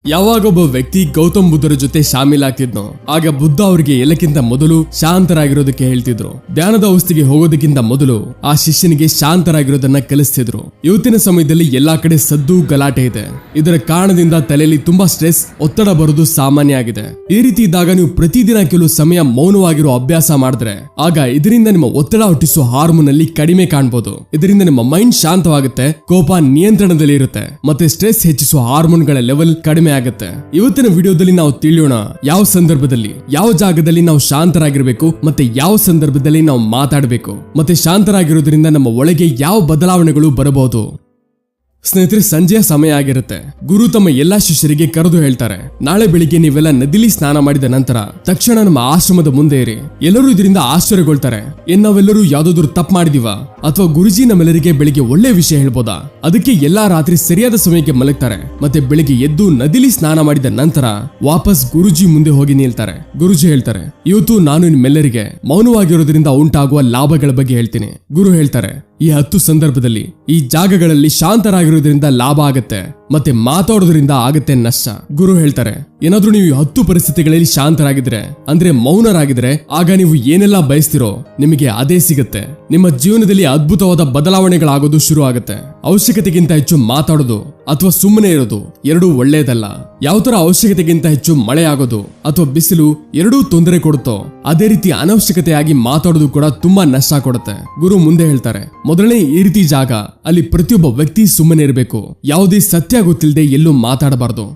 ಯಾವಾಗೊಬ್ಬ ವ್ಯಕ್ತಿ ಗೌತಮ್ ಬುದ್ಧರ ಜೊತೆ ಶಾಮೀಲಾಗ್ತಿದ್ನೋ ಆಗ ಬುದ್ಧ ಅವರಿಗೆ ಎಲ್ಲಕ್ಕಿಂತ ಮೊದಲು ಶಾಂತರಾಗಿರೋದಕ್ಕೆ ಹೇಳ್ತಿದ್ರು. ಧ್ಯಾನದ ಅವಸ್ಥೆಗೆ ಹೋಗೋದಕ್ಕಿಂತ ಮೊದಲು ಆ ಶಿಷ್ಯನಿಗೆ ಶಾಂತರಾಗಿರೋದನ್ನ ಕಲಿಸ್ತಿದ್ರು. ಇವತ್ತಿನ ಸಮಯದಲ್ಲಿ ಎಲ್ಲಾ ಕಡೆ ಸದ್ದು ಗಲಾಟೆ ಇದೆ. ಇದರ ಕಾರಣದಿಂದ ತಲೆಯಲ್ಲಿ ತುಂಬಾ ಸ್ಟ್ರೆಸ್, ಒತ್ತಡ ಬರೋದು ಸಾಮಾನ್ಯ ಆಗಿದೆ. ಈ ರೀತಿ ಇದ್ದಾಗ ನೀವು ಪ್ರತಿದಿನ ಕೆಲವು ಸಮಯ ಮೌನವಾಗಿರೋ ಅಭ್ಯಾಸ ಮಾಡಿದ್ರೆ ಆಗ ಇದರಿಂದ ನಿಮ್ಮ ಒತ್ತಡ ಹುಟ್ಟಿಸುವ ಹಾರ್ಮೋನ್ ಅಲ್ಲಿ ಕಡಿಮೆ ಕಾಣಬಹುದು. ಇದರಿಂದ ನಿಮ್ಮ ಮೈಂಡ್ ಶಾಂತವಾಗುತ್ತೆ, ಕೋಪ ನಿಯಂತ್ರಣದಲ್ಲಿ ಇರುತ್ತೆ, ಮತ್ತೆ ಸ್ಟ್ರೆಸ್ ಹೆಚ್ಚಿಸುವ ಹಾರ್ಮೋನ್ಗಳ ಲೆವೆಲ್ ಕಡಿಮೆ ಆಗುತ್ತೆ. ಇವತ್ತಿನ ವಿಡಿಯೋದಲ್ಲಿ ನಾವು ತಿಳಿಯೋಣ ಯಾವ ಸಂದರ್ಭದಲ್ಲಿ, ಯಾವ ಜಾಗದಲ್ಲಿ ನಾವು ಶಾಂತರಾಗಿರ್ಬೇಕು, ಮತ್ತೆ ಯಾವ ಸಂದರ್ಭದಲ್ಲಿ ನಾವು ಮಾತಾಡಬೇಕು, ಮತ್ತೆ ಶಾಂತರಾಗಿರೋದ್ರಿಂದ ನಮ್ಮ ಒಳಗೆ ಯಾವ ಬದಲಾವಣೆಗಳು ಬರಬಹುದು. ಸ್ನೇಹಿತರೆ, ಸಂಜೆಯ ಸಮಯ ಆಗಿರುತ್ತೆ. ಗುರು ತಮ್ಮ ಎಲ್ಲಾ ಶಿಷ್ಯರಿಗೆ ಕರೆದು ಹೇಳ್ತಾರೆ, ನಾಳೆ ಬೆಳಿಗ್ಗೆ ನೀವೆಲ್ಲ ನದಿಲಿ ಸ್ನಾನ ಮಾಡಿದ ನಂತರ ತಕ್ಷಣ ನಮ್ಮ ಆಶ್ರಮದ ಮುಂದೆ ಇರಿ. ಎಲ್ಲರೂ ಇದರಿಂದ ಆಶ್ಚರ್ಯಗೊಳ್ತಾರೆ. ನಾವೆಲ್ಲರೂ ಯಾವ್ದಾದ್ರು ತಪ್ಪು ಮಾಡಿದೀವ ಅಥವಾ ಗುರುಜಿ ನಮ್ಮೆಲ್ಲರಿಗೆ ಬೆಳಿಗ್ಗೆ ಒಳ್ಳೆ ವಿಷಯ ಹೇಳ್ಬೋದಾ? ಅದಕ್ಕೆ ಎಲ್ಲಾ ರಾತ್ರಿ ಸರಿಯಾದ ಸಮಯಕ್ಕೆ ಮಲಗ್ತಾರೆ. ಮತ್ತೆ ಬೆಳಿಗ್ಗೆ ಎದ್ದು ನದಿಲಿ ಸ್ನಾನ ಮಾಡಿದ ನಂತರ ವಾಪಸ್ ಗುರುಜಿ ಮುಂದೆ ಹೋಗಿ ನಿಲ್ತಾರೆ. ಗುರುಜಿ ಹೇಳ್ತಾರೆ, ಇವತ್ತು ನಾನು ನಿಮ್ಮೆಲ್ಲರಿಗೆ ಮೌನವಾಗಿರೋದ್ರಿಂದ ಉಂಟಾಗುವ ಲಾಭಗಳ ಬಗ್ಗೆ ಹೇಳ್ತೀನಿ. ಗುರು ಹೇಳ್ತಾರೆ, ಈ 10 ಸಂದರ್ಭದಲ್ಲಿ ಈ ಜಾಗಗಳಲ್ಲಿ ಶಾಂತರಾಗಿರೋದ್ರಿಂದ ಲಾಭ ಆಗತ್ತೆ, ಮತ್ತೆ ಮಾತಾಡೋದ್ರಿಂದ ಆಗತ್ತೆ ನಷ್ಟ. ಗುರು ಹೇಳ್ತಾರೆ, ಏನಾದ್ರೂ ನೀವು 10 ಪರಿಸ್ಥಿತಿಗಳಲ್ಲಿ ಶಾಂತರಾಗಿದ್ರೆ, ಅಂದ್ರೆ ಮೌನರಾಗಿದ್ರೆ, ಆಗ ನೀವು ಏನೆಲ್ಲ ಬಯಸ್ತಿರೋ ನಿಮಗೆ ಅದೇ ಸಿಗುತ್ತೆ. ನಿಮ್ಮ ಜೀವನದಲ್ಲಿ ಅದ್ಭುತವಾದ ಬದಲಾವಣೆಗಳಾಗೋದು ಶುರು ಆಗುತ್ತೆ. ಅವಶ್ಯಕತೆಗಿಂತ ಹೆಚ್ಚು ಮಾತಾಡೋದು ಅಥವಾ ಸುಮ್ಮನೆ ಇರೋದು ಎರಡೂ ಒಳ್ಳೆಯದಲ್ಲ. ಯಾವ ತರ ಅವಶ್ಯಕತೆಗಿಂತ ಹೆಚ್ಚು ಮಳೆ ಆಗೋದು ಅಥವಾ ಬಿಸಿಲು ಎರಡೂ ತೊಂದರೆ ಕೊಡುತ್ತೋ ಅದೇ ರೀತಿ ಅನವಶ್ಯಕತೆಯಾಗಿ ಮಾತಾಡೋದು ಕೂಡ ತುಂಬಾ ನಷ್ಟ ಕೊಡುತ್ತೆ. ಗುರು ಮುಂದೆ ಹೇಳ್ತಾರೆ, ಮೊದಲನೇ ಈ ರೀತಿ ಜಾಗ, ಅಲ್ಲಿ ಪ್ರತಿಯೊಬ್ಬ ವ್ಯಕ್ತಿ ಸುಮ್ಮನೆ ಇರಬೇಕು. ಯಾವುದೇ ಸತ್ಯ ಗೊತ್ತಿಲ್ಲದೆ ಎಲ್ಲೂ ಮಾತಾಡಬಾರದು.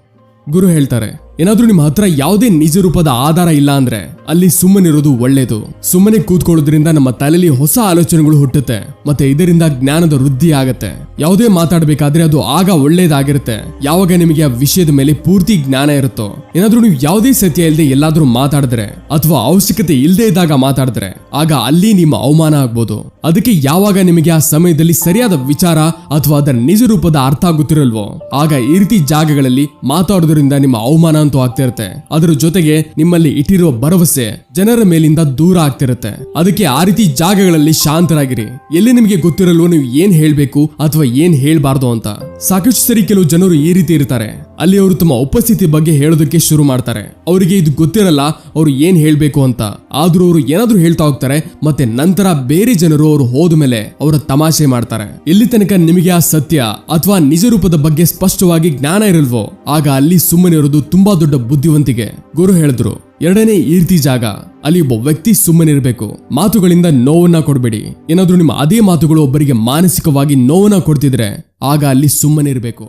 ಗುರು ಹೇಳ್ತಾರೆ, ಏನಾದ್ರೂ ನಿಮ್ಮ ಹತ್ರ ಯಾವುದೇ ನಿಜ ರೂಪದ ಆಧಾರ ಇಲ್ಲ ಅಂದ್ರೆ ಅಲ್ಲಿ ಸುಮ್ಮನಿರೋದು ಒಳ್ಳೇದು. ಸುಮ್ಮನೆ ಕೂತ್ಕೊಳ್ಳೋದ್ರಿಂದ ನಮ್ಮ ತಲೆಯಲ್ಲಿ ಹೊಸ ಆಲೋಚನೆಗಳು ಹುಟ್ಟುತ್ತೆ, ಮತ್ತೆ ಇದರಿಂದ ಜ್ಞಾನದ ವೃದ್ಧಿ ಆಗತ್ತೆ. ಯಾವುದೇ ಮಾತಾಡಬೇಕಾದ್ರೆ ಅದು ಆಗ ಒಳ್ಳೇದಾಗಿರುತ್ತೆ ಯಾವಾಗ ನಿಮಗೆ ಆ ವಿಷಯದ ಮೇಲೆ ಪೂರ್ತಿ ಜ್ಞಾನ ಇರುತ್ತೋ. ಏನಾದ್ರೂ ನೀವು ಯಾವುದೇ ಸತ್ಯ ಇಲ್ಲದೆ ಎಲ್ಲಾದ್ರೂ ಮಾತಾಡಿದ್ರೆ ಅಥವಾ ಅವಶ್ಯಕತೆ ಇಲ್ಲದೆ ಇದ್ದಾಗ ಮಾತಾಡಿದ್ರೆ ಆಗ ಅಲ್ಲಿ ನಿಮ್ಮ ಅವಮಾನ ಆಗ್ಬೋದು. ಅದಕ್ಕೆ ಯಾವಾಗ ನಿಮಗೆ ಆ ಸಮಯದಲ್ಲಿ ಸರಿಯಾದ ವಿಚಾರ ಅಥವಾ ಅದರ ನಿಜ ರೂಪದ ಅರ್ಥ ಗೊತ್ತಿರಲ್ವೋ ಆಗ ಈ ರೀತಿ ಜಾಗಗಳಲ್ಲಿ ಮಾತಾಡೋದ್ರಿಂದ ನಿಮ್ಮ ಅವಮಾನ ಅಂತೂ ಆಗ್ತಿರುತ್ತೆ. ಅದರ ಜೊತೆಗೆ ನಿಮ್ಮಲ್ಲಿ ಇಟ್ಟಿರುವ ಭರವಸೆ ಜನರ ಮೇಲಿಂದ ದೂರ ಆಗ್ತಿರುತ್ತೆ. ಅದಕ್ಕೆ ಆ ರೀತಿ ಜಾಗಗಳಲ್ಲಿ ಶಾಂತರಾಗಿರಿ. ಎಲ್ಲಿ ನಿಮಗೆ ಗೊತ್ತಿರಲ್ವೋ ನೀವು ಏನ್ ಹೇಳ್ಬೇಕು ಅಥವಾ ಏನ್ ಹೇಳ್ಬಾರ್ದು ಅಂತ. ಸಾಕಷ್ಟು ಸರಿ ಕೆಲವು ಜನರು ಈ ರೀತಿ ಇರ್ತಾರೆ, ಅಲ್ಲಿ ಅವರು ತಮ್ಮ ಉಪಸ್ಥಿತಿ ಬಗ್ಗೆ ಹೇಳೋದಕ್ಕೆ ಶುರು ಮಾಡ್ತಾರೆ. ಅವರಿಗೆ ಇದು ಗೊತ್ತಿರಲ್ಲ ಅವರು ಏನ್ ಹೇಳ್ಬೇಕು ಅಂತ, ಆದ್ರೂ ಅವರು ಏನಾದ್ರೂ ಹೇಳ್ತಾ ಹೋಗ್ತಾರೆ. ಮತ್ತೆ ನಂತರ ಬೇರೆ ಜನರು ಅವರು ಹೋದ ಮೇಲೆ ಅವರ ತಮಾಷೆ ಮಾಡ್ತಾರೆ. ಎಲ್ಲಿ ತನಕ ನಿಮಗೆ ಆ ಸತ್ಯ ಅಥವಾ ನಿಜ ರೂಪದ ಬಗ್ಗೆ ಸ್ಪಷ್ಟವಾಗಿ ಜ್ಞಾನ ಇರಲ್ವೋ ಆಗ ಅಲ್ಲಿ ಸುಮ್ಮನಿರೋದು ತುಂಬಾ ದೊಡ್ಡ ಬುದ್ಧಿವಂತಿಕೆ. ಗುರು ಹೇಳಿದ್ರು, ಎರಡನೇ ಈ ರೀತಿ ಜಾಗ, ಅಲ್ಲಿ ಒಬ್ಬ ವ್ಯಕ್ತಿ ಸುಮ್ಮನಿರಬೇಕು. ಮಾತುಗಳಿಂದ ನೋವನ್ನ ಕೊಡಬೇಡಿ. ಏನಾದ್ರೂ ನಿಮ್ಮ ಅದೇ ಮಾತುಗಳು ಒಬ್ಬರಿಗೆ ಮಾನಸಿಕವಾಗಿ ನೋವನ್ನ ಕೊಡ್ತಿದ್ರೆ ಆಗ ಅಲ್ಲಿ ಸುಮ್ಮನಿರಬೇಕು.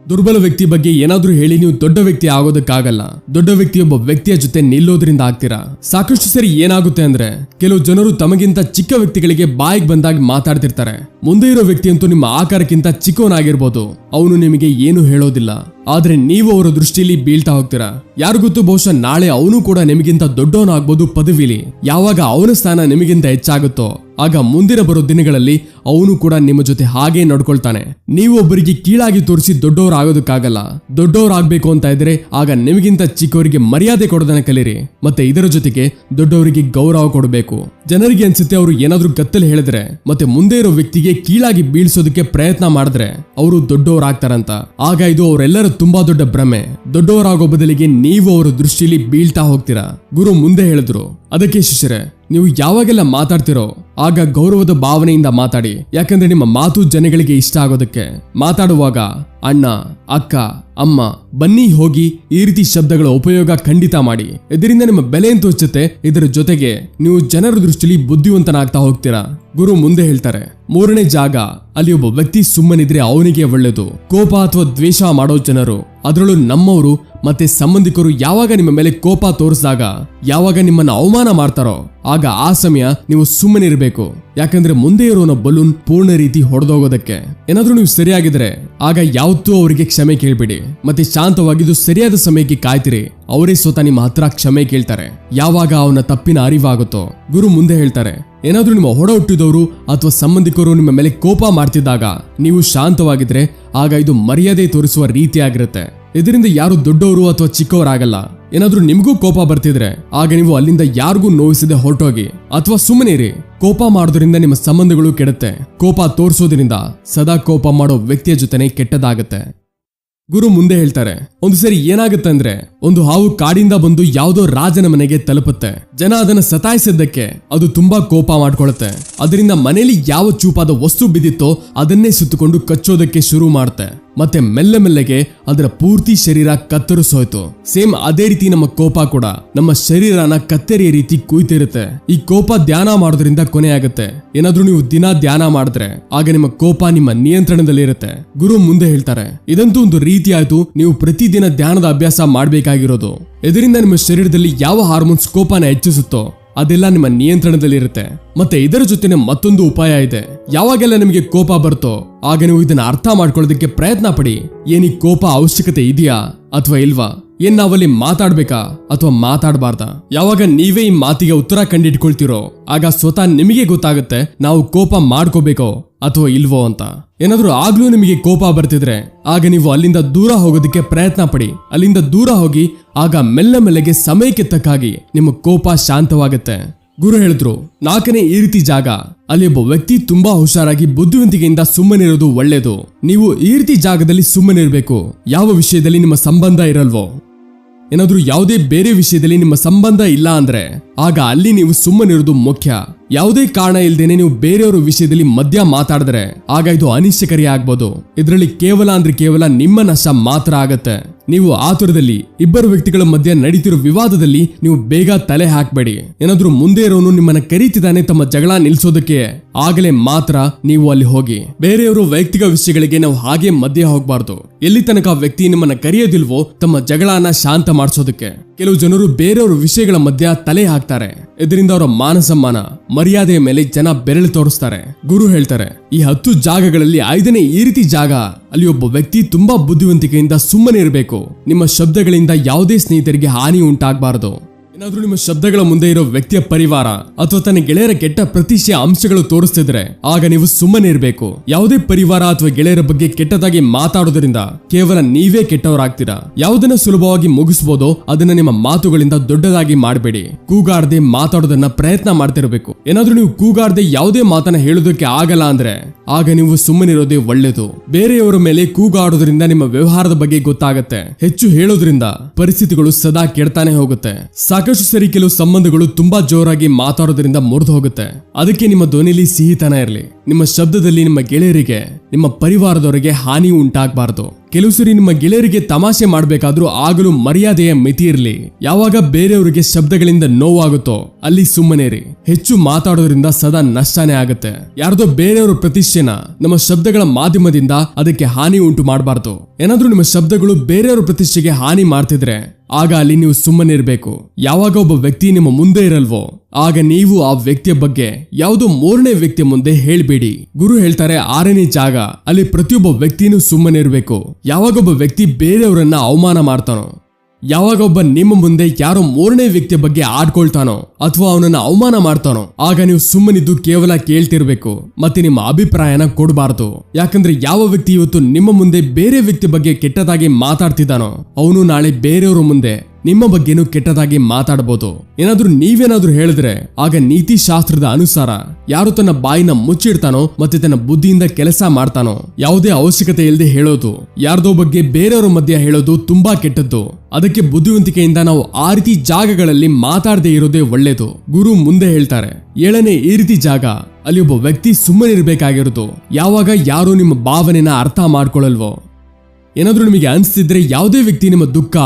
ದುರ್ಬಲ ವ್ಯಕ್ತಿ ಬಗ್ಗೆ ಏನಾದ್ರೂ ಹೇಳಿ ನೀವು ದೊಡ್ಡ ವ್ಯಕ್ತಿ ಆಗೋದಕ್ಕಾಗಲ್ಲ. ದೊಡ್ಡ ವ್ಯಕ್ತಿಯೊಬ್ಬ ವ್ಯಕ್ತಿಯ ಜೊತೆ ನಿಲ್ಲೋದ್ರಿಂದ ಆಗ್ತೀರಾ. ಸಾಕಷ್ಟು ಸರಿ ಏನಾಗುತ್ತೆ ಅಂದ್ರೆ ಕೆಲವು ಜನರು ತಮಗಿಂತ ಚಿಕ್ಕ ವ್ಯಕ್ತಿಗಳಿಗೆ ಬಾಯಿಗೆ ಬಂದಾಗ ಮಾತಾಡ್ತಿರ್ತಾರೆ. ಮುಂದೆ ಇರೋ ವ್ಯಕ್ತಿ ಅಂತೂ ನಿಮ್ಮ ಆಕಾರಕ್ಕಿಂತ ಚಿಕ್ಕವನಾಗಿರ್ಬೋದು, ಅವನು ನಿಮಗೆ ಏನು ಹೇಳೋದಿಲ್ಲ, ಆದ್ರೆ ನೀವು ಅವರ ದೃಷ್ಟಿಯಲ್ಲಿ ಬೀಳ್ತಾ ಹೋಗ್ತೀರಾ. ಯಾರು ಗೊತ್ತು, ಬಹುಶಃ ನಾಳೆ ಅವನು ಕೂಡ ನಿಮಗಿಂತ ದೊಡ್ಡವನಾಗ್ಬೋದು ಪದವಿಲಿ. ಯಾವಾಗ ಅವನ ಸ್ಥಾನ ನಿಮಗಿಂತ ಹೆಚ್ಚಾಗುತ್ತೋ ಆಗ ಮುಂದಿನ ಬರೋ ದಿನಗಳಲ್ಲಿ ಅವನು ಕೂಡ ನಿಮ್ಮ ಜೊತೆ ಹಾಗೆ ನಡ್ಕೊಳ್ತಾನೆ. ನೀವು ಒಬ್ಬರಿಗೆ ಕೀಳಾಗಿ ತೋರಿಸಿ ದೊಡ್ಡವರಾಗೋದಕ್ಕಾಗಲ್ಲ. ದೊಡ್ಡವರಾಗಬೇಕು ಅಂತ ಇದ್ರೆ ಆಗ ನಿಮಗಿಂತ ಚಿಕ್ಕವರಿಗೆ ಮರ್ಯಾದೆ ಕೊಡೋದನ್ನ ಕಲೀರಿ. ಮತ್ತೆ ಇದರ ಜೊತೆಗೆ ದೊಡ್ಡವರಿಗೆ ಗೌರವ ಕೊಡಬೇಕು. ಜನರಿಗೆ ಅನ್ಸುತ್ತೆ ಅವರು ಏನಾದ್ರೂ ಗತ್ತಲು ಹೇಳಿದ್ರೆ ಮತ್ತೆ ಮುಂದೆ ಇರೋ ವ್ಯಕ್ತಿಗೆ ಕೀಳಾಗಿ ಬೀಳ್ಸೋದಕ್ಕೆ ಪ್ರಯತ್ನ ಮಾಡಿದ್ರೆ ಅವರು ದೊಡ್ಡವರಾಗ್ತಾರಂತ. ಆಗ ಇದು ಅವರೆಲ್ಲರ ತುಂಬಾ ದೊಡ್ಡ ಭ್ರಮೆ. ದೊಡ್ಡವರಾಗೋ ಬದಲಿಗೆ ನೀವು ಅವರ ದೃಷ್ಟಿಯಲ್ಲಿ ಬೀಳ್ತಾ ಹೋಗ್ತೀರಾ. ಗುರು ಮುಂದೆ ಹೇಳಿದ್ರು, ಅದಕ್ಕೆ ಶಿಷ್ಯರೇ, ನೀವು ಯಾವಾಗೆಲ್ಲ ಮಾತಾಡ್ತಿರೋ ಆಗ ಗೌರವದ ಭಾವನೆಯಿಂದ ಮಾತಾಡಿ. ಯಾಕಂದ್ರೆ ನಿಮ್ಮ ಮಾತು ಜನಗಳಿಗೆ ಇಷ್ಟ ಆಗೋದಕ್ಕೆ. ಮಾತಾಡುವಾಗ ಅಣ್ಣ, ಅಕ್ಕ, ಅಮ್ಮ, ಬನ್ನಿ, ಹೋಗಿ ಈ ರೀತಿ ಶಬ್ದಗಳ ಉಪಯೋಗ ಖಂಡಿತ ಮಾಡಿ. ಇದರಿಂದ ನಿಮ್ಮ ಬೆಲೆ ಅಂತ ತೋಚುತ್ತೆ. ಇದರ ಜೊತೆಗೆ ನೀವು ಜನರ ದೃಷ್ಟಿಯಲ್ಲಿ ಬುದ್ಧಿವಂತನಾಗ್ತಾ ಹೋಗ್ತೀರಾ. ಗುರು ಮುಂದೆ ಹೇಳ್ತಾರೆ, ಮೂರನೇ ಜಾಗ, ಅಲ್ಲಿ ಒಬ್ಬ ವ್ಯಕ್ತಿ ಸುಮ್ಮನಿದ್ರೆ ಅವನಿಗೆ ಒಳ್ಳೆದು. ಕೋಪ ಅಥವಾ ದ್ವೇಷ ಮಾಡೋ ಜನರು, ಅದರಲ್ಲೂ ನಮ್ಮವರು ಮತ್ತೆ ಸಂಬಂಧಿಕರು ಯಾವಾಗ ನಿಮ್ಮ ಮೇಲೆ ಕೋಪ ತೋರಿಸಿದಾಗ, ಯಾವಾಗ ನಿಮ್ಮನ್ನ ಅವಮಾನ ಮಾಡ್ತಾರೋ ಆಗ ಆ ಸಮಯ ನೀವು ಸುಮ್ಮನಿರಬೇಕು. ಯಾಕಂದ್ರೆ ಮುಂದೆ ಇರೋನ ಬಲೂನ್ ಪೂರ್ಣ ರೀತಿ ಹೊಡೆದೋಗೋದಕ್ಕೆ. ಏನಾದ್ರೂ ನೀವು ಸರಿಯಾಗಿದ್ರೆ ಆಗ ಯಾವತ್ತೂ ಅವರಿಗೆ ಕ್ಷಮೆ ಕೇಳ್ಬಿಡಿ. ಮತ್ತೆ ಶಾಂತವಾಗಿದ್ದು ಸರಿಯಾದ ಸಮಯಕ್ಕೆ ಕಾಯ್ತಿರಿ. ಅವರೇ ಸ್ವತಃ ನಿಮ್ಮ ಹತ್ರ ಕ್ಷಮೆ ಕೇಳ್ತಾರೆ ಯಾವಾಗ ಅವನ ತಪ್ಪಿನ ಅರಿವಾಗುತ್ತೋ. ಗುರು ಮುಂದೆ ಹೇಳ್ತಾರೆ, ಏನಾದ್ರೂ ನಿಮ್ಮ ಹೊಡ ಹುಟ್ಟಿದವರು ಅಥವಾ ಸಂಬಂಧಿಕರು ನಿಮ್ಮ ಮೇಲೆ ಕೋಪ ಮಾಡ್ತಿದ್ದಾಗ ನೀವು ಶಾಂತವಾಗಿದ್ರೆ ಆಗ ಇದು ಮರ್ಯಾದೆ ತೋರಿಸುವ ರೀತಿಯಾಗಿರುತ್ತೆ. ಇದರಿಂದ ಯಾರು ದೊಡ್ಡವರು ಅಥವಾ ಚಿಕ್ಕವರಾಗಲ್ಲ. ಏನಾದ್ರೂ ನಿಮಗೂ ಕೋಪ ಬರ್ತಿದ್ರೆ ಆಗ ನೀವು ಅಲ್ಲಿಂದ ಯಾರಿಗೂ ನೋವಿಸದೆ ಹೊರಟೋಗಿ ಅಥವಾ ಸುಮ್ಮನೆ ಇರಿ. ಕೋಪ ಮಾಡೋದ್ರಿಂದ ನಿಮ್ಮ ಸಂಬಂಧಗಳು ಕೆಡುತ್ತೆ. ಕೋಪ ತೋರಿಸೋದ್ರಿಂದ ಸದಾ ಕೋಪ ಮಾಡೋ ವ್ಯಕ್ತಿಯ ಜೊತೆನೆ ಕೆಟ್ಟದಾಗತ್ತೆ. ಗುರು ಮುಂದೆ ಹೇಳ್ತಾರೆ, ಒಂದು ಸರಿ ಏನಾಗುತ್ತೆ ಅಂದ್ರೆ ಒಂದು ಹಾವು ಕಾಡಿಂದ ಬಂದು ಯಾವುದೋ ರಾಜನ ಮನೆಗೆ ತಲುಪುತ್ತೆ. ಜನ ಅದನ್ನ ಸತಾಯಿಸಿದ್ದಕ್ಕೆ ಅದು ತುಂಬಾ ಕೋಪ ಮಾಡ್ಕೊಳುತ್ತೆ. ಅದರಿಂದ ಮನೆಯಲ್ಲಿ ಯಾವ ಚೂಪಾದ ವಸ್ತು ಬಿದ್ದಿತ್ತೋ ಅದನ್ನೇ ಸುತ್ತಕೊಂಡು ಕಚ್ಚೋದಕ್ಕೆ ಶುರು ಮಾಡುತ್ತೆ. ಮತ್ತೆ ಮೆಲ್ಲ ಮೆಲ್ಲಗೆ ಅದರ ಪೂರ್ತಿ ಶರೀರ ಕತ್ತರಿಸೋಯ್ತು. ಸೇಮ್ ಅದೇ ರೀತಿ ನಮ್ಮ ಕೋಪ ಕೂಡ ನಮ್ಮ ಶರೀರನ ಕತ್ತರಿಯ ರೀತಿ ಕುಯ್ತಿರುತ್ತೆ. ಈ ಕೋಪ ಧ್ಯಾನ ಮಾಡೋದ್ರಿಂದ ಕೊನೆ ಆಗುತ್ತೆ. ಏನಾದ್ರೂ ನೀವು ದಿನ ಧ್ಯಾನ ಮಾಡಿದ್ರೆ ಆಗ ನಿಮ್ಮ ಕೋಪ ನಿಮ್ಮ ನಿಯಂತ್ರಣದಲ್ಲಿ ಇರುತ್ತೆ. ಗುರು ಮುಂದೆ ಹೇಳ್ತಾರೆ, ಇದಂತೂ ಒಂದು ರೀತಿ ಆಯ್ತು ನೀವು ಪ್ರತಿದಿನ ಧ್ಯಾನದ ಅಭ್ಯಾಸ ಮಾಡ್ಬೇಕಾಗಿರೋದು. ಇದರಿಂದ ನಿಮ್ಮ ಶರೀರದಲ್ಲಿ ಯಾವ ಹಾರ್ಮೋನ್ಸ್ ಕೋಪನ ಹೆಚ್ಚಿಸುತ್ತೋ ಅದೆಲ್ಲ ನಿಮ್ಮ ನಿಯಂತ್ರಣದಲ್ಲಿರುತ್ತೆ. ಮತ್ತೆ ಇದರ ಜೊತೆನೆ ಮತ್ತೊಂದು ಉಪಾಯ ಇದೆ. ಯಾವಾಗೆಲ್ಲ ನಿಮಗೆ ಕೋಪ ಬರುತ್ತೋ ಆಗ ನೀವು ಇದನ್ನ ಅರ್ಥ ಮಾಡ್ಕೊಳ್ಳೋದಕ್ಕೆ ಪ್ರಯತ್ನ ಪಡಿ. ಏನೀ ಕೋಪ ಅವಶ್ಯಕತೆ ಇದೆಯಾ ಅಥವಾ ಇಲ್ವಾ? ಏನ್ ನಾವಲ್ಲಿ ಮಾತಾಡ್ಬೇಕಾ ಅಥವಾ ಮಾತಾಡಬಾರ್ದ? ಯಾವಾಗ ನೀವೇ ಈ ಮಾತಿಗೆ ಉತ್ತರ ಕಂಡಿಟ್ಕೊಳ್ತಿರೋ ಆಗ ಸ್ವತಃ ನಿಮಗೆ ಗೊತ್ತಾಗುತ್ತೆ ನಾವು ಕೋಪ ಮಾಡ್ಕೋಬೇಕೋ ಅಥವಾ ಇಲ್ವೋ ಅಂತ. ಏನಾದ್ರೂ ಆಗ್ಲೂ ನಿಮಗೆ ಕೋಪ ಬರ್ತಿದ್ರೆ ಆಗ ನೀವು ಅಲ್ಲಿಂದ ದೂರ ಹೋಗೋದಕ್ಕೆ ಪ್ರಯತ್ನ ಪಡಿ. ಅಲ್ಲಿಂದ ದೂರ ಹೋಗಿ ಆಗ ಮೆಲ್ಲ ಮೆಲ್ಲಗೆ ಸಮಯಕ್ಕೆ ತಕ್ಕಾಗಿ ನಿಮ್ಮ ಕೋಪ ಶಾಂತವಾಗುತ್ತೆ. ಗುರು ಹೇಳಿದ್ರು, 4ನೇ ಈ ರೀತಿ ಜಾಗ. ಅಲ್ಲಿ ಒಬ್ಬ ವ್ಯಕ್ತಿ ತುಂಬಾ ಹುಷಾರಾಗಿ ಬುದ್ಧಿವಂತಿಕೆಯಿಂದ ಸುಮ್ಮನಿರೋದು ಒಳ್ಳೇದು. ನೀವು ಈ ರೀತಿ ಜಾಗದಲ್ಲಿ ಸುಮ್ಮನಿರ್ಬೇಕು. ಯಾವ ವಿಷಯದಲ್ಲಿ ನಿಮ್ಮ ಸಂಬಂಧ ಇರಲ್ವೋ, ಏನಾದ್ರೂ ಯಾವುದೇ ಬೇರೆ ವಿಷಯದಲ್ಲಿ ನಿಮ್ಮ ಸಂಬಂಧ ಇಲ್ಲ ಅಂದ್ರೆ ಆಗ ಅಲ್ಲಿ ನೀವು ಸುಮ್ಮನಿರೋದು ಮುಖ್ಯ. ಯಾವುದೇ ಕಾರಣ ಇಲ್ದೇನೆ ನೀವು ಬೇರೆಯವರ ವಿಷಯದಲ್ಲಿ ಮಧ್ಯ ಮಾತಾಡಿದ್ರೆ ಆಗ ಇದು ಅನಿಶ್ಚಕರಿ ಆಗ್ಬೋದು. ಇದರಲ್ಲಿ ಕೇವಲ ನಿಮ್ಮ ನಷ್ಟ ಮಾತ್ರ ಆಗತ್ತೆ. ನೀವು ಆತುರದಲ್ಲಿ ಇಬ್ಬರು ವ್ಯಕ್ತಿಗಳ ಮಧ್ಯೆ ನಡೀತಿರೋ ವಿವಾದದಲ್ಲಿ ನೀವು ಬೇಗ ತಲೆ ಹಾಕ್ಬೇಡಿ. ಏನಾದ್ರೂ ಮುಂದೆ ಇರೋನು ನಿಮ್ಮನ್ನ ಕರೀತಿದ್ದಾನೆ ತಮ್ಮ ಜಗಳ ನಿಲ್ಸೋದಕ್ಕೆ, ಆಗಲೇ ಮಾತ್ರ ನೀವು ಅಲ್ಲಿ ಹೋಗಿ. ಬೇರೆಯವರು ವೈಯಕ್ತಿಕ ವಿಷಯಗಳಿಗೆ ನಾವು ಹಾಗೆ ಮಧ್ಯ ಹೋಗ್ಬಾರ್ದು. ಎಲ್ಲಿ ತನಕ ವ್ಯಕ್ತಿ ನಿಮ್ಮನ್ನ ಕರೆಯೋದಿಲ್ವೋ ತಮ್ಮ ಜಗಳನ ಶಾಂತ ಮಾಡಿಸೋದಕ್ಕೆ. ಕೆಲವು ಜನರು ಬೇರೆಯವ್ರ ವಿಷಯಗಳ ಮಧ್ಯ ತಲೆ ಹಾಕ್ತಾರೆ. ಇದರಿಂದ ಅವರ ಮಾನ ಸಮ್ಮಾನ ಮರ್ಯಾದೆಯ ಮೇಲೆ ಜನ ಬೆರಳು ತೋರಿಸ್ತಾರೆ. ಗುರು ಹೇಳ್ತಾರೆ, ಈ 10 ಜಾಗಗಳಲ್ಲಿ 5ನೇ ಈ ರೀತಿ ಜಾಗ. ಅಲ್ಲಿ ಒಬ್ಬ ವ್ಯಕ್ತಿ ತುಂಬಾ ಬುದ್ಧಿವಂತಿಕೆಯಿಂದ ಸುಮ್ಮನೆ ಇರಬೇಕು. ನಿಮ್ಮ ಶಬ್ದಗಳಿಂದ ಯಾವುದೇ ಸ್ನೇಹಿತರಿಗೆ ಹಾನಿ ಉಂಟಾಗಬಾರದು. ಏನಾದ್ರೂ ನಿಮ್ಮ ಶಬ್ದಗಳ ಮುಂದೆ ಇರೋ ವ್ಯಕ್ತಿಯ ಪರಿವಾರ ಅಥವಾ ತನ್ನ ಗೆಳೆಯರ ಕೆಟ್ಟ ಪ್ರತಿಷ್ಠೆಯ ಅಂಶಗಳು ತೋರಿಸ್ತಿದ್ರೆ ಆಗ ನೀವು ಸುಮ್ಮನೆ ಇರಬೇಕು. ಯಾವುದೇ ಪರಿವಾರ ಅಥವಾ ಗೆಳೆಯರ ಬಗ್ಗೆ ಕೆಟ್ಟದಾಗಿ ಮಾತಾಡೋದ್ರಿಂದ ಕೇವಲ ನೀವೇ ಕೆಟ್ಟವರಾಗ್ತೀರಾ. ಯಾವುದನ್ನ ಸುಲಭವಾಗಿ ಮುಗಿಸಬಹುದೋ ಅದನ್ನ ನಿಮ್ಮ ಮಾತುಗಳಿಂದ ದೊಡ್ಡದಾಗಿ ಮಾಡಬೇಡಿ. ಕೂಗಾಡದೆ ಮಾತಾಡೋದನ್ನ ಪ್ರಯತ್ನ ಮಾಡ್ತಿರ್ಬೇಕು. ಏನಾದ್ರೂ ನೀವು ಕೂಗಾಡದೆ ಯಾವುದೇ ಮಾತನ್ನ ಹೇಳೋದಕ್ಕೆ ಆಗಲ್ಲ ಅಂದ್ರೆ ಆಗ ನೀವು ಸುಮ್ಮನಿರೋದೇ ಒಳ್ಳೇದು. ಬೇರೆಯವರ ಮೇಲೆ ಕೂಗಾಡೋದ್ರಿಂದ ನಿಮ್ಮ ವ್ಯವಹಾರದ ಬಗ್ಗೆ ಗೊತ್ತಾಗತ್ತೆ. ಹೆಚ್ಚು ಹೇಳೋದ್ರಿಂದ ಪರಿಸ್ಥಿತಿಗಳು ಸದಾ ಕೆಡ್ತಾನೆ ಹೋಗುತ್ತೆ. ಸಾಕಷ್ಟು ಸರಿ ಕೆಲವು ಸಂಬಂಧಗಳು ತುಂಬಾ ಜೋರಾಗಿ ಮಾತಾಡೋದ್ರಿಂದ ಮುರಿದು ಹೋಗುತ್ತೆ. ಅದಕ್ಕೆ ನಿಮ್ಮ ಧ್ವನಿಲಿ ಸಿಹಿತನ ಇರಲಿ. ನಿಮ್ಮ ಶಬ್ದದಲ್ಲಿ ನಿಮ್ಮ ಗೆಳೆಯರಿಗೆ ನಿಮ್ಮ ಪರಿವಾರದವರಿಗೆ ಹಾನಿ ಉಂಟಾಗಬಾರದು. ಕೆಲವು ಸರಿ ನಿಮ್ಮ ಗೆಳೆಯರಿಗೆ ತಮಾಷೆ ಮಾಡಬೇಕಾದ್ರೂ ಆಗಲೂ ಮರ್ಯಾದೆಯ ಮಿತಿ ಇರಲಿ. ಯಾವಾಗ ಬೇರೆಯವರಿಗೆ ಶಬ್ದಗಳಿಂದ ನೋವಾಗುತ್ತೋ ಅಲ್ಲಿ ಸುಮ್ಮನೆರಿ. ಹೆಚ್ಚು ಮಾತಾಡೋದ್ರಿಂದ ಸದಾ ನಷ್ಟನೇ ಆಗುತ್ತೆ. ಯಾರ್ದೋ ಬೇರೆಯವರ ಪ್ರತಿಷ್ಠೆನ ನಮ್ಮ ಶಬ್ದಗಳ ಮಾಧ್ಯಮದಿಂದ ಅದಕ್ಕೆ ಹಾನಿ ಉಂಟು ಮಾಡಬಾರ್ದು. ಏನಾದ್ರೂ ನಿಮ್ಮ ಶಬ್ದಗಳು ಬೇರೆಯವರ ಪ್ರತಿಷ್ಠೆಗೆ ಹಾನಿ ಮಾಡ್ತಿದ್ರೆ ಆಗ ಅಲ್ಲಿ ನೀವು ಸುಮ್ಮನಿರ್ಬೇಕು. ಯಾವಾಗ ಒಬ್ಬ ವ್ಯಕ್ತಿ ನಿಮ್ಮ ಮುಂದೆ ಇರಲ್ವೋ ಆಗ ನೀವು ಆ ವ್ಯಕ್ತಿಯ ಬಗ್ಗೆ ಯಾವುದೋ 3ನೇ ವ್ಯಕ್ತಿಯ ಮುಂದೆ ಹೇಳ್ಬೇಡಿ. ಗುರು ಹೇಳ್ತಾರೆ, 6ನೇ ಜಾಗ. ಅಲ್ಲಿ ಪ್ರತಿಯೊಬ್ಬ ವ್ಯಕ್ತಿನೂ ಸುಮ್ಮನಿರ್ಬೇಕು. ಯಾವಾಗೊಬ್ಬ ವ್ಯಕ್ತಿ ಬೇರೆಯವರನ್ನ ಅವಮಾನ ಮಾಡ್ತಾನೋ, ಯಾವಾಗ ಒಬ್ಬ ನಿಮ್ಮ ಮುಂದೆ ಯಾರೋ 3ನೇ ವ್ಯಕ್ತಿಯ ಬಗ್ಗೆ ಆಡ್ಕೊಳ್ತಾನೋ ಅಥವಾ ಅವನನ್ನ ಅವಮಾನ ಮಾಡ್ತಾನೋ ಆಗ ನೀವು ಸುಮ್ಮನಿದ್ದು ಕೇವಲ ಕೇಳ್ತಿರ್ಬೇಕು. ಮತ್ತೆ ನಿಮ್ಮ ಅಭಿಪ್ರಾಯನ ಕೊಡಬಾರದು. ಯಾಕಂದ್ರೆ ಯಾವ ವ್ಯಕ್ತಿ ಇವತ್ತು ನಿಮ್ಮ ಮುಂದೆ ಬೇರೆ ವ್ಯಕ್ತಿ ಬಗ್ಗೆ ಕೆಟ್ಟದಾಗಿ ಮಾತಾಡ್ತಿದ್ದಾನೋ ಅವನು ನಾಳೆ ಬೇರೆಯವ್ರ ಮುಂದೆ ನಿಮ್ಮ ಬಗ್ಗೆನೂ ಕೆಟ್ಟದಾಗಿ ಮಾತಾಡಬಹುದು. ಏನಾದ್ರೂ ನೀವೇನಾದ್ರೂ ಹೇಳಿದ್ರೆ ಆಗ ನೀತಿ ಶಾಸ್ತ್ರದ ಅನುಸಾರ ಯಾರು ತನ್ನ ಬಾಯಿನ ಮುಚ್ಚಿಡ್ತಾನೋ ಮತ್ತೆ ತನ್ನ ಬುದ್ಧಿಯಿಂದ ಕೆಲಸ ಮಾಡ್ತಾನೋ ಯಾವುದೇ ಅವಶ್ಯಕತೆ ಇಲ್ಲದೆ ಹೇಳೋದು, ಯಾರ್ದೋ ಬಗ್ಗೆ ಬೇರೆಯವರ ಮಧ್ಯೆ ಹೇಳೋದು ತುಂಬಾ ಕೆಟ್ಟದ್ದು. ಅದಕ್ಕೆ ಬುದ್ಧಿವಂತಿಕೆಯಿಂದ ನಾವು ಆ ರೀತಿ ಜಾಗಗಳಲ್ಲಿ ಮಾತಾಡದೆ ಇರೋದೇ ಒಳ್ಳೇದು. ಗುರು ಮುಂದೆ ಹೇಳ್ತಾರೆ, 7ನೇ ಈ ರೀತಿ ಜಾಗ. ಅಲ್ಲಿ ಒಬ್ಬ ವ್ಯಕ್ತಿ ಸುಮ್ಮನಿರ್ಬೇಕಾಗಿರೋದು ಯಾವಾಗ ಯಾರು ನಿಮ್ಮ ಭಾವನೆನ ಅರ್ಥ ಮಾಡ್ಕೊಳ್ಳಲ್ವೋ. ಏನಾದ್ರೂ ನಿಮಗೆ ಅನಿಸ್ತಿದ್ರೆ ಯಾವುದೇ ವ್ಯಕ್ತಿ ನಿಮ್ಮ ದುಃಖ,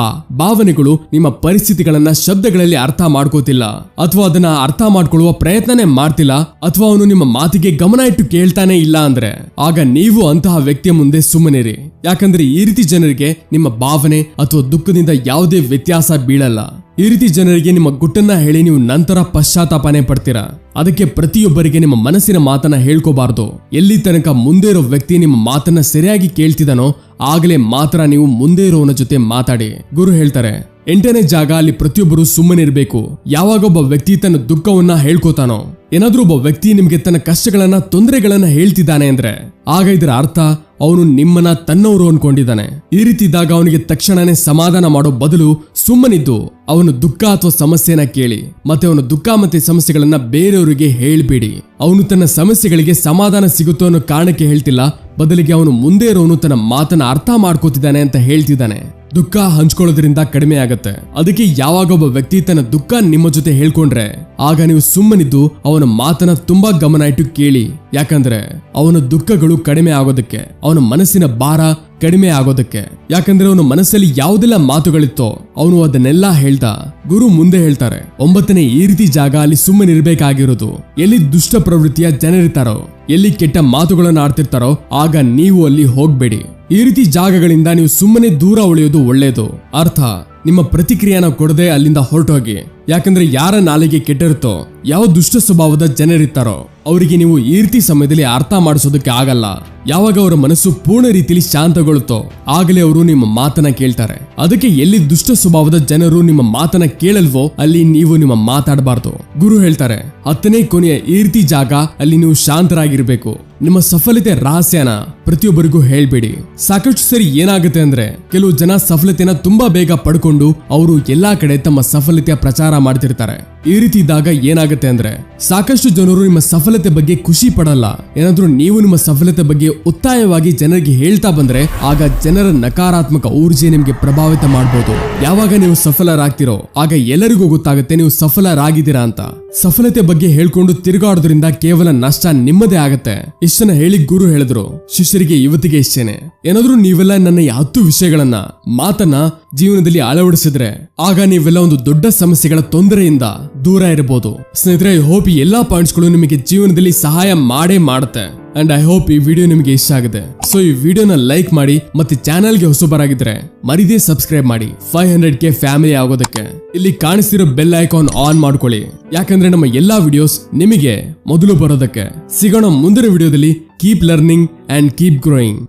ಭಾವನೆಗಳು, ನಿಮ್ಮ ಪರಿಸ್ಥಿತಿಗಳನ್ನ ಶಬ್ದಗಳಲ್ಲಿ ಅರ್ಥ ಮಾಡ್ಕೋತಿಲ್ಲ ಅಥವಾ ಅದನ್ನ ಅರ್ಥ ಮಾಡ್ಕೊಳ್ಳುವ ಪ್ರಯತ್ನನೇ ಮಾಡ್ತಿಲ್ಲ ಅಥವಾ ಅವನು ನಿಮ್ಮ ಮಾತಿಗೆ ಗಮನ ಇಟ್ಟು ಕೇಳ್ತಾನೆ ಇಲ್ಲ ಅಂದ್ರೆ ಆಗ ನೀವು ಅಂತಹ ವ್ಯಕ್ತಿಯ ಮುಂದೆ ಸುಮ್ಮನಿರಿ. ಯಾಕಂದ್ರೆ ಈ ರೀತಿ ಜನರಿಗೆ ನಿಮ್ಮ ಭಾವನೆ ಅಥವಾ ದುಃಖದಿಂದ ಯಾವುದೇ ವ್ಯತ್ಯಾಸ ಬೀಳಲ್ಲ. ಈ ರೀತಿ ಜನರಿಗೆ ನಿಮ್ಮ ಗುಟ್ಟನ್ನ ಹೇಳಿ ನೀವು ನಂತರ ಪಶ್ಚಾತ್ತಾಪನೆ ಪಡ್ತೀರಾ. ಅದಕ್ಕೆ ಪ್ರತಿಯೊಬ್ಬರಿಗೆ ನಿಮ್ಮ ಮನಸ್ಸಿನ ಮಾತನ್ನ ಹೇಳ್ಕೋಬಾರ್ದು. ಎಲ್ಲಿ ತನಕ ಮುಂದೆ ಇರೋ ವ್ಯಕ್ತಿ ನಿಮ್ಮ ಮಾತನ್ನ ಸರಿಯಾಗಿ ಕೇಳ್ತಿದಾನೋ ಆಗಲೇ ಮಾತ್ರ ನೀವು ಮುಂದೆ ಇರೋನ ಜೊತೆ ಮಾತಾಡಿ. ಗುರು ಹೇಳ್ತಾರೆ, 8ನೇ ಜಾಗ. ಅಲ್ಲಿ ಪ್ರತಿಯೊಬ್ಬರು ಸುಮ್ಮನಿರ್ಬೇಕು. ಯಾವಾಗೊಬ್ಬ ವ್ಯಕ್ತಿ ತನ್ನ ದುಃಖವನ್ನ ಹೇಳ್ಕೋತಾನೋ, ಏನಾದ್ರೂ ಒಬ್ಬ ವ್ಯಕ್ತಿ ನಿಮ್ಗೆ ತನ್ನ ಕಷ್ಟಗಳನ್ನ, ತೊಂದರೆಗಳನ್ನ ಹೇಳ್ತಿದ್ದಾನೆ ಅಂದ್ರೆ ಆಗ ಇದರ ಅರ್ಥ ಅವನು ನಿಮ್ಮನ್ನ ತನ್ನವರು ಅನ್ಕೊಂಡಿದ್ದಾನೆ. ಈ ರೀತಿ ಇದ್ದಾಗ ಅವನಿಗೆ ತಕ್ಷಣನೇ ಸಮಾಧಾನ ಮಾಡೋ ಬದಲು ಸುಮ್ಮನಿದ್ದು ಅವನು ದುಃಖ ಅಥವಾ ಸಮಸ್ಯೆನ ಕೇಳಿ ಮತ್ತೆ ಅವನ ದುಃಖ ಮತ್ತೆ ಸಮಸ್ಯೆಗಳನ್ನ ಬೇರೆಯವರಿಗೆ ಹೇಳ್ಬೇಡಿ. ಅವನು ತನ್ನ ಸಮಸ್ಯೆಗಳಿಗೆ ಸಮಾಧಾನ ಸಿಗುತ್ತೋ ಅನ್ನೋ ಕಾರಣಕ್ಕೆ ಹೇಳ್ತಿಲ್ಲ, ಬದಲಿಗೆ ಅವನು ಮುಂದೆ ಇರೋನು ತನ್ನ ಮಾತನ್ನ ಅರ್ಥ ಮಾಡ್ಕೋತಿದ್ದಾನೆ ಅಂತ ಹೇಳ್ತಿದ್ದಾನೆ. ದುಃಖ ಹಂಚ್ಕೊಳ್ಳೋದ್ರಿಂದ ಕಡಿಮೆ ಆಗತ್ತೆ. ಅದಕ್ಕೆ ಯಾವಾಗ ಒಬ್ಬ ವ್ಯಕ್ತಿ ತನ್ನ ದುಃಖ ನಿಮ್ಮ ಜೊತೆ ಹೇಳ್ಕೊಂಡ್ರೆ ಆಗ ನೀವು ಸುಮ್ಮನಿದ್ದು ಅವನ ಮಾತನ್ನ ತುಂಬಾ ಗಮನ ಇಟ್ಟು ಕೇಳಿ. ಯಾಕಂದ್ರೆ ಅವನ ದುಃಖಗಳು ಕಡಿಮೆ ಆಗೋದಕ್ಕೆ, ಅವನ ಮನಸ್ಸಿನ ಭಾರ ಕಡಿಮೆ ಆಗೋದಕ್ಕೆ. ಯಾಕಂದ್ರೆ ಅವನ ಮನಸ್ಸಲ್ಲಿ ಯಾವುದೆಲ್ಲ ಮಾತುಗಳಿತ್ತೋ ಅವನು ಅದನ್ನೆಲ್ಲ ಹೇಳ್ದ. ಗುರು ಮುಂದೆ ಹೇಳ್ತಾರೆ, 9ನೇ ಈ ರೀತಿ ಜಾಗ ಅಲ್ಲಿ ಸುಮ್ಮನಿರ್ಬೇಕಾಗಿರೋದು ಎಲ್ಲಿ ದುಷ್ಟ ಪ್ರವೃತ್ತಿಯ ಜನರಿರ್ತಾರೋ, ಎಲ್ಲಿ ಕೆಟ್ಟ ಮಾತುಗಳನ್ನು ಆಡ್ತಿರ್ತಾರೋ ಆಗ ನೀವು ಅಲ್ಲಿ ಹೋಗ್ಬೇಡಿ. ಈ ರೀತಿ ಜಾಗಗಳಿಂದ ನೀವು ಸುಮ್ಮನೆ ದೂರ ಉಳಿಯೋದು ಒಳ್ಳೆಯದು. ಅರ್ಥ, ನಿಮ್ಮ ಪ್ರತಿಕ್ರಿಯೆನ ಕೊಡದೆ ಅಲ್ಲಿಂದ ಹೊರಟೋಗಿ. ಯಾಕಂದ್ರೆ ಯಾರ ನಾಲಿಗೆ ಕೆಟ್ಟಿರುತ್ತೋ, ಯಾವ ದುಷ್ಟ ಸ್ವಭಾವದ ಜನರಿರ್ತಾರೋ ಅವರಿಗೆ ನೀವು ಈ ರೀತಿ ಸಮಯದಲ್ಲಿ ಅರ್ಥ ಮಾಡಿಸೋದಕ್ಕೆ ಆಗಲ್ಲ. ಯಾವಾಗ ಅವರ ಮನಸ್ಸು ಪೂರ್ಣ ರೀತಿಯಲ್ಲಿ ಶಾಂತಗೊಳ್ಳುತ್ತೋ ಆಗಲೇ ಅವರು ನಿಮ್ಮ ಮಾತನ್ನ ಕೇಳ್ತಾರೆ. ಅದಕ್ಕೆ ಎಲ್ಲಿ ದುಷ್ಟ ಸ್ವಭಾವದ ಜನರು ನಿಮ್ಮ ಮಾತನ್ನ ಕೇಳಲ್ವೋ ಅಲ್ಲಿ ನೀವು ನಿಮ್ಮ ಮಾತಾಡಬಾರ್ದು. ಗುರು ಹೇಳ್ತಾರೆ, 10ನೇ ಕೊನೆಯ ಈ ರೀತಿ ಜಾಗ ಅಲ್ಲಿ ನೀವು ಶಾಂತರಾಗಿರ್ಬೇಕು. ನಿಮ್ಮ ಸಫಲತೆ ರಹಸ್ಯನ ಪ್ರತಿಯೊಬ್ಬರಿಗೂ ಹೇಳ್ಬೇಡಿ. ಸಾಕಷ್ಟು ಸರಿ ಏನಾಗುತ್ತೆ ಅಂದ್ರೆ ಕೆಲವು ಜನ ಸಫಲತೆನ ತುಂಬಾ ಬೇಗ ಪಡ್ಕೊಂಡು ಅವರು ಎಲ್ಲಾ ಕಡೆ ತಮ್ಮ ಸಫಲತೆಯ ಪ್ರಚಾರ ಮಾಡ್ತಿರ್ತಾರೆ. ಈ ರೀತಿ ಇದ್ದಾಗ ಏನಾಗುತ್ತೆ ಅಂದ್ರೆ ಸಾಕಷ್ಟು ಜನರು ನಿಮ್ಮ ಸಫಲತೆ ಬಗ್ಗೆ ಖುಷಿ ಪಡಲ್ಲ. ಏನಾದ್ರೂ ನೀವು ನಿಮ್ಮ ಸಫಲತೆ ಬಗ್ಗೆ ಒತ್ತಾಯವಾಗಿ ಜನರಿಗೆ ಹೇಳ್ತಾ ಬಂದ್ರೆ ಆಗ ಜನರ ನಕಾರಾತ್ಮಕ ಊರ್ಜೆ ನಿಮ್ಗೆ ಪ್ರಭಾವಿತ ಮಾಡಬಹುದು. ಯಾವಾಗ ನೀವು ಸಫಲರಾಗ್ತಿರೋ ಆಗ ಎಲ್ಲರಿಗೂ ಗೊತ್ತಾಗುತ್ತೆ ನೀವು ಸಫಲರಾಗಿದ್ದೀರಾ ಅಂತ. ಸಫಲತೆ ಬಗ್ಗೆ ಹೇಳ್ಕೊಂಡು ತಿರುಗಾಡೋದ್ರಿಂದ ಕೇವಲ ನಷ್ಟ ನಿಮ್ಮದೇ ಆಗತ್ತೆ. ಇಷ್ಟನ್ನ ಹೇಳಿ ಗುರು ಹೇಳಿದ್ರು ಶಿಷ್ಯರಿಗೆ ಇವತ್ತಿಗೆ ಇಷ್ಟೇನೆ. ಏನಾದ್ರೂ ನೀವೆಲ್ಲ ನನ್ನ ಈ 10 ವಿಷಯಗಳನ್ನ ಮಾತನ್ನ ಜೀವನದಲ್ಲಿ ಅಳವಡಿಸಿದ್ರೆ ಆಗ ನೀವೆಲ್ಲ ಒಂದು ದೊಡ್ಡ ಸಮಸ್ಯೆಗಳ ತೊಂದರೆಯಿಂದ ದೂರ ಇರಬಹುದು. ಸ್ನೇಹಿತರೆ, ಐ ಹೋಪ್ ಈ ಎಲ್ಲಾ ಪಾಯಿಂಟ್ಸ್ ಗಳು ನಿಮಗೆ ಜೀವನದಲ್ಲಿ ಸಹಾಯ ಮಾಡೇ ಮಾಡುತ್ತೆ. ಅಂಡ್ ಐ ಹೋಪ್ ಈ ವಿಡಿಯೋ ನಿಮಗೆ ಇಷ್ಟ ಆಗಿದೆ. ಸೊ ಈ ವಿಡಿಯೋನ ಲೈಕ್ ಮಾಡಿ ಮತ್ತೆ ಚಾನೆಲ್ಗೆ ಹೊಸಬರಾಗಿದ್ರೆ ಮರಿದೇ ಸಬ್ಸ್ಕ್ರೈಬ್ ಮಾಡಿ 500K ಫ್ಯಾಮಿಲಿ ಆಗೋದಕ್ಕೆ. ಇಲ್ಲಿ ಕಾಣಿಸ್ತಿರೋ ಬೆಲ್ ಐಕಾನ್ ಆನ್ ಮಾಡ್ಕೊಳ್ಳಿ. ಯಾಕಂದ್ರೆ ನಮ್ಮ ಎಲ್ಲಾ ವಿಡಿಯೋಸ್ ನಿಮಗೆ ಮೊದಲು ಬರೋದಕ್ಕೆ. ಸಿಗೋಣ ಮುಂದಿನ ವಿಡಿಯೋದಲ್ಲಿ. Keep learning and keep growing.